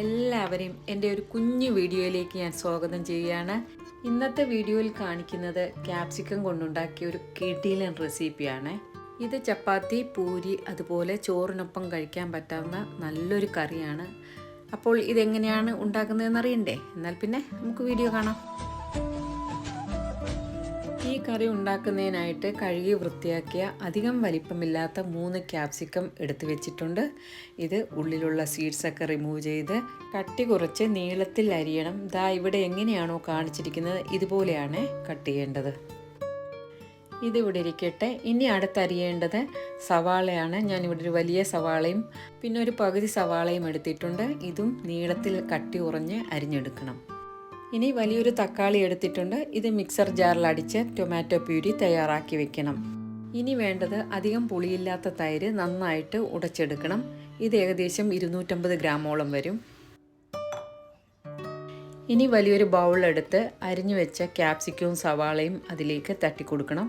എല്ലാവരെയും എൻ്റെ ഒരു കുഞ്ഞു വീഡിയോയിലേക്ക് ഞാൻ സ്വാഗതം ചെയ്യുകയാണ്. ഇന്നത്തെ വീഡിയോയിൽ കാണിക്കുന്നത് ക്യാപ്സിക്കം കൊണ്ടുണ്ടാക്കിയ ഒരു കിടിലൻ റെസിപ്പിയാണ്. ഇത് ചപ്പാത്തി, പൂരി അതുപോലെ ചോറിനൊപ്പം കഴിക്കാൻ പറ്റാവുന്ന നല്ലൊരു കറിയാണ്. അപ്പോൾ ഇതെങ്ങനെയാണ് ഉണ്ടാക്കുന്നതെന്ന് അറിയണ്ടേ? എന്നാൽ പിന്നെ നമുക്ക് വീഡിയോ കാണാം. ഈ കറി ഉണ്ടാക്കുന്നതിനായിട്ട് കഴുകി വൃത്തിയാക്കിയ അധികം വലിപ്പമില്ലാത്ത 3 ക്യാപ്സിക്കം എടുത്തു വെച്ചിട്ടുണ്ട്. ഇത് ഉള്ളിലുള്ള സീഡ്സൊക്കെ റിമൂവ് ചെയ്ത് കട്ടി കുറച്ച് നീളത്തിൽ അരിയണം. ദാ ഇവിടെ എങ്ങനെയാണോ കാണിച്ചിരിക്കുന്നത് ഇതുപോലെയാണ് കട്ട് ചെയ്യേണ്ടത്. ഇതിവിടെ ഇരിക്കട്ടെ. ഇനി അടുത്തരിയേണ്ടത് സവാളയാണ്. ഞാനിവിടെ ഒരു വലിയ സവാളയും പിന്നെ ഒരു പകുതി സവാളയും എടുത്തിട്ടുണ്ട്. ഇതും നീളത്തിൽ കട്ടി കുറഞ്ഞ് അരിഞ്ഞെടുക്കണം. ഇനി വലിയൊരു തക്കാളി എടുത്തിട്ടുണ്ട്. ഇത് മിക്സർ ജാറിൽ അടിച്ച് ടൊമാറ്റോ പ്യൂരി തയ്യാറാക്കി വെക്കണം. ഇനി വേണ്ടത് അധികം പുളിയില്ലാത്ത തൈര് നന്നായിട്ട് ഉടച്ചെടുക്കണം. ഇത് ഏകദേശം 250 ഗ്രാമോളം വരും. ഇനി വലിയൊരു ബൗളെടുത്ത് അരിഞ്ഞു വെച്ച ക്യാപ്സിക്കവും സവാളയും അതിലേക്ക് തട്ടിക്കൊടുക്കണം.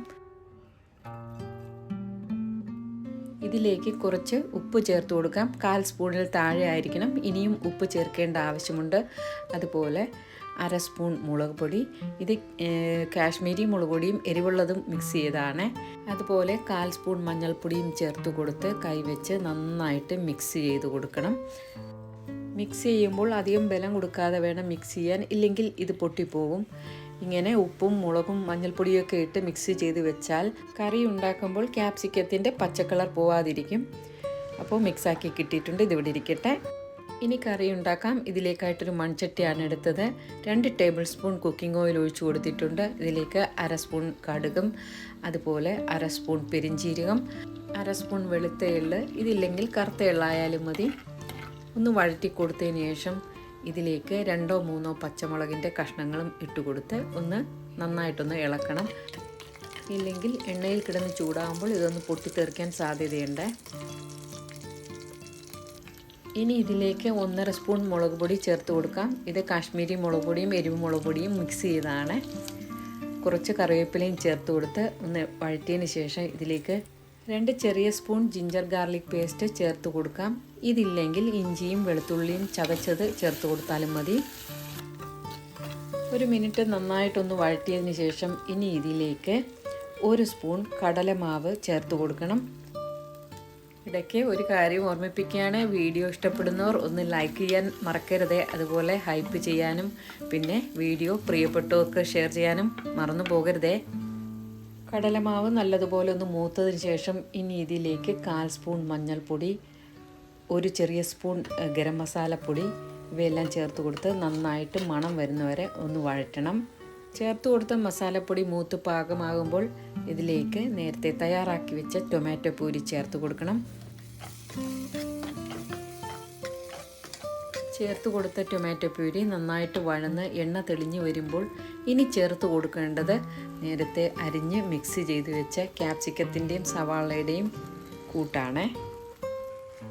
ഇതിലേക്ക് കുറച്ച് ഉപ്പ് ചേർത്ത് കൊടുക്കാം. 1/4 സ്പൂണിൽ താഴെ ആയിരിക്കണം. ഇനിയും ഉപ്പ് ചേർക്കേണ്ട ആവശ്യമുണ്ട്. അതുപോലെ 1/2 സ്പൂൺ മുളക് പൊടി. ഇത് കാശ്മീരി മുളക് പൊടിയും എരിവുള്ളതും മിക്സ് ചെയ്തതാണ്. അതുപോലെ 1/4 സ്പൂൺ മഞ്ഞൾപ്പൊടിയും ചേർത്ത് കൊടുത്ത് കൈവച്ച് നന്നായിട്ട് മിക്സ് ചെയ്ത് കൊടുക്കണം. മിക്സ് ചെയ്യുമ്പോൾ അധികം ബലം കൊടുക്കാതെ വേണം മിക്സ് ചെയ്യാൻ, ഇല്ലെങ്കിൽ ഇത് പൊട്ടിപ്പോകും. ഇങ്ങനെ ഉപ്പും മുളകും മഞ്ഞൾപ്പൊടിയൊക്കെ ഇട്ട് മിക്സ് ചെയ്ത് വെച്ചാൽ കറി ഉണ്ടാക്കുമ്പോൾ ക്യാപ്സിക്കത്തിൻ്റെ പച്ചക്കളർ പോവാതിരിക്കും. അപ്പോൾ മിക്സാക്കി കിട്ടിയിട്ടുണ്ട്. ഇതിവിടെ ഇരിക്കട്ടെ. ഇനി കറി ഉണ്ടാക്കാം. ഇതിലേക്കായിട്ടൊരു മൺചട്ടിയാണ് എടുത്തത്. 2 ടേബിൾ സ്പൂൺ കുക്കിംഗ് ഓയിൽ ഒഴിച്ചു കൊടുത്തിട്ടുണ്ട്. ഇതിലേക്ക് 1/2 സ്പൂൺ കടുകും അതുപോലെ 1/2 സ്പൂൺ പെരിഞ്ചീരകം, 1/2 സ്പൂൺ വെളുത്ത എള്ള്, ഇതില്ലെങ്കിൽ കറുത്ത എള്ളായാലും മതി. ഒന്ന് വഴറ്റി കൊടുത്തതിന് ശേഷം ഇതിലേക്ക് 2-3 പച്ചമുളകിൻ്റെ കഷ്ണങ്ങളും ഇട്ടുകൊടുത്ത് ഒന്ന് നന്നായിട്ടൊന്ന് ഇളക്കണം. ഇല്ലെങ്കിൽ എണ്ണയിൽ കിടന്ന് ചൂടാകുമ്പോൾ ഇതൊന്ന് പൊട്ടിത്തെറിക്കാൻ സാധ്യതയുണ്ട്. ഇനി ഇതിലേക്ക് 1/2 സ്പൂൺ മുളക് പൊടി ചേർത്ത് കൊടുക്കാം. ഇത് കാശ്മീരി മുളക് പൊടിയും എരിവ് മുളക് പൊടിയും മിക്സ് ചെയ്തതാണ്. കുറച്ച് കറിവേപ്പിലയും ചേർത്ത് കൊടുത്ത് ഒന്ന് വഴറ്റിയതിന് ശേഷം ഇതിലേക്ക് 2 ചെറിയ സ്പൂൺ ജിഞ്ചർ ഗാർലിക് പേസ്റ്റ് ചേർത്ത് കൊടുക്കാം. ഇതില്ലെങ്കിൽ ഇഞ്ചിയും വെളുത്തുള്ളിയും ചതച്ചത് ചേർത്ത് കൊടുത്താലും മതി. 1 മിനിറ്റ് നന്നായിട്ടൊന്ന് വഴറ്റിയതിന് ശേഷം ഇനി ഇതിലേക്ക് 1 സ്പൂൺ കടലമാവ് ചേർത്ത് കൊടുക്കണം. ഇടയ്ക്ക് ഒരു കാര്യം ഓർമ്മിപ്പിക്കുകയാണ്. വീഡിയോ ഇഷ്ടപ്പെടുന്നവർ ഒന്ന് ലൈക്ക് ചെയ്യാൻ മറക്കരുതേ. അതുപോലെ ഹൈപ്പ് ചെയ്യാനും പിന്നെ വീഡിയോ പ്രിയപ്പെട്ടവർക്ക് ഷെയർ ചെയ്യാനും മറന്നു പോകരുതേ. കടലമാവ് നല്ലതുപോലെ ഒന്ന് മൂത്തതിന് ശേഷം ഇനി ഇതിലേക്ക് 1/4 സ്പൂൺ മഞ്ഞൾപ്പൊടി, 1 ചെറിയ സ്പൂൺ ഗരം മസാലപ്പൊടി ഇവയെല്ലാം ചേർത്ത് കൊടുത്ത് നന്നായിട്ട് മണം വരുന്നവരെ ഒന്ന് വഴറ്റണം. ചേർത്ത് കൊടുത്ത മസാലപ്പൊടി മൂത്ത് പാകമാകുമ്പോൾ ഇതിലേക്ക് നേരത്തെ തയ്യാറാക്കി വെച്ച ടൊമാറ്റോ പ്യൂരി ചേർത്ത് കൊടുക്കണം. ചേർത്ത് കൊടുത്ത ടൊമാറ്റോ പ്യൂരി നന്നായിട്ട് വഴന്ന് എണ്ണ തെളിഞ്ഞ് വരുമ്പോൾ ഇനി ചേർത്ത് കൊടുക്കേണ്ടത് നേരത്തെ അരിഞ്ഞ് മിക്സ് ചെയ്ത് വെച്ച ക്യാപ്സിക്കത്തിൻ്റെയും സവാളയുടെയും കൂട്ടാണ്.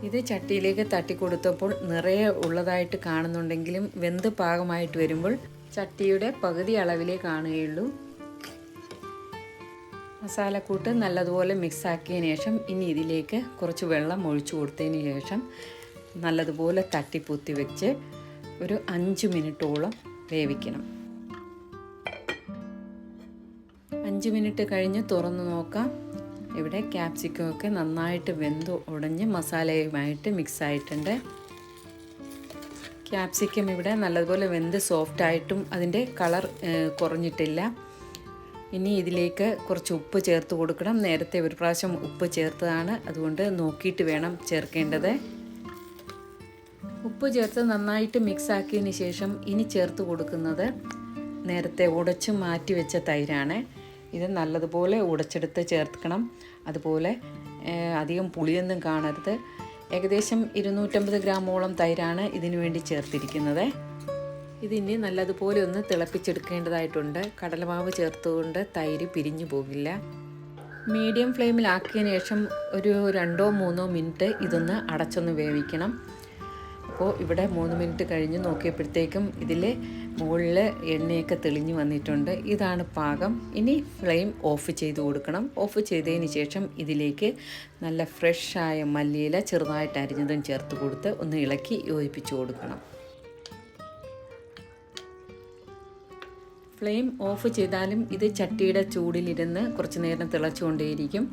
ഇത് ചട്ടിയിലേക്ക് തട്ടിക്കൊടുത്തപ്പോൾ നിറയെ ഉള്ളതായിട്ട് കാണുന്നുണ്ടെങ്കിലും വെന്ത് പാകമായിട്ട് വരുമ്പോൾ ചട്ടിയുടെ പകുതി അളവിലേ കാണുകയുള്ളൂ. മസാലക്കൂട്ട് നല്ലതുപോലെ മിക്സാക്കിയതിന് ശേഷം ഇനി ഇതിലേക്ക് കുറച്ച് വെള്ളം ഒഴിച്ചു കൊടുത്തതിന് ശേഷം നല്ലതുപോലെ തട്ടിപ്പൊത്തി വെച്ച് ഒരു 5 മിനിറ്റോളം വേവിക്കണം. 5 മിനിറ്റ് കഴിഞ്ഞ് തുറന്ന് നോക്കാം. ഇവിടെ ക്യാപ്സിക്കമൊക്കെ നന്നായിട്ട് വെന്ത് ഉടഞ്ഞ് മസാലയുമായിട്ട് മിക്സായിട്ടുണ്ട്. ക്യാപ്സിക്കം ഇവിടെ നല്ലതുപോലെ വെന്ത് സോഫ്റ്റായിട്ടും അതിൻ്റെ കളർ കുറഞ്ഞിട്ടില്ല. ഇനി ഇതിലേക്ക് കുറച്ച് ഉപ്പ് ചേർത്ത് കൊടുക്കണം. നേരത്തെ ഒരു പ്രാവശ്യം ഉപ്പ് ചേർത്തതാണ്, അതുകൊണ്ട് നോക്കിയിട്ട് വേണം ചേർക്കേണ്ടത്. ഉപ്പ് ചേർത്ത് നന്നായിട്ട് മിക്സ് ആക്കിയതിന് ശേഷം ഇനി ചേർത്ത് കൊടുക്കുന്നത് നേരത്തെ ഉടച്ച് മാറ്റി വെച്ച തൈരാണ്. ഇത് നല്ലതുപോലെ ഉടച്ചെടുത്ത് ചേർക്കണം. അതുപോലെ അധികം പുളിയൊന്നും കാണരുത്. ഏകദേശം 250 ഗ്രാമോളം തൈരാണ് ഇതിനു വേണ്ടി ചേർത്തിരിക്കുന്നത്. ഇതിനി നല്ലതുപോലെ ഒന്ന് തിളപ്പിച്ചെടുക്കേണ്ടതായിട്ടുണ്ട്. കടലമാവ് ചേർത്തുകൊണ്ട് തൈര് പിരിഞ്ഞു പോകില്ല. മീഡിയം ഫ്ലെയിമിലാക്കിയതിന് ശേഷം ഒരു 2-3 മിനിറ്റ് ഇതൊന്ന് അടച്ചൊന്ന് വേവിക്കണം. അപ്പോൾ ഇവിടെ 3 മിനിറ്റ് കഴിഞ്ഞ് നോക്കിയപ്പോഴത്തേക്കും ഇതിൽ മുകളിൽ എണ്ണയൊക്കെ തെളിഞ്ഞു വന്നിട്ടുണ്ട്. ഇതാണ് പാകം. ഇനി ഫ്ലെയിം ഓഫ് ചെയ്ത് കൊടുക്കണം. ഓഫ് ചെയ്തതിന് ശേഷം ഇതിലേക്ക് നല്ല ഫ്രഷായ മല്ലിയില ചെറുതായിട്ട് അരിഞ്ഞതും ചേർത്ത് കൊടുത്ത് ഒന്ന് ഇളക്കി യോജിപ്പിച്ച് കൊടുക്കണം. ഫ്ലെയിം ഓഫ് ചെയ്താലും ഇത് ചട്ടിയുടെ ചൂടിലിരുന്ന് കുറച്ച് നേരം തിളച്ചുകൊണ്ടേയിരിക്കും.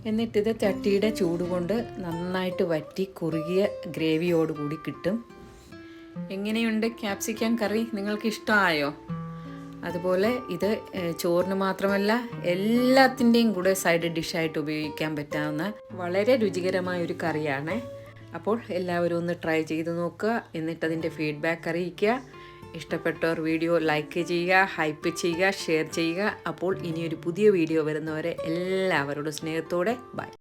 എന്നിട്ടിത് ചട്ടിയുടെ ചൂട് കൊണ്ട് നന്നായിട്ട് വറ്റി കുറുകിയ ഗ്രേവിയോടുകൂടി കിട്ടും. എങ്ങനെയുണ്ട് ക്യാപ്സിക്കം കറി? നിങ്ങൾക്ക് ഇഷ്ടമായോ? അതുപോലെ ഇത് ചോറിന് മാത്രമല്ല എല്ലാത്തിൻ്റെയും കൂടെ സൈഡ് ഡിഷായിട്ട് ഉപയോഗിക്കാൻ പറ്റാവുന്ന വളരെ രുചികരമായ ഒരു കറിയാണ്. അപ്പോൾ എല്ലാവരും ഒന്ന് ട്രൈ ചെയ്ത് നോക്കുക, എന്നിട്ടതിൻ്റെ ഫീഡ്ബാക്ക് അറിയിക്കുക. ഇഷ്ടപ്പെട്ടവർ വീഡിയോ ലൈക്ക് ചെയ്യുക, ഹൈപ്പ് ചെയ്യുക, ഷെയർ ചെയ്യുക. അപ്പോൾ ഇനിയൊരു പുതിയ വീഡിയോ വരുന്നവരെ എല്ലാവരോടും സ്നേഹത്തോടെ ബൈ.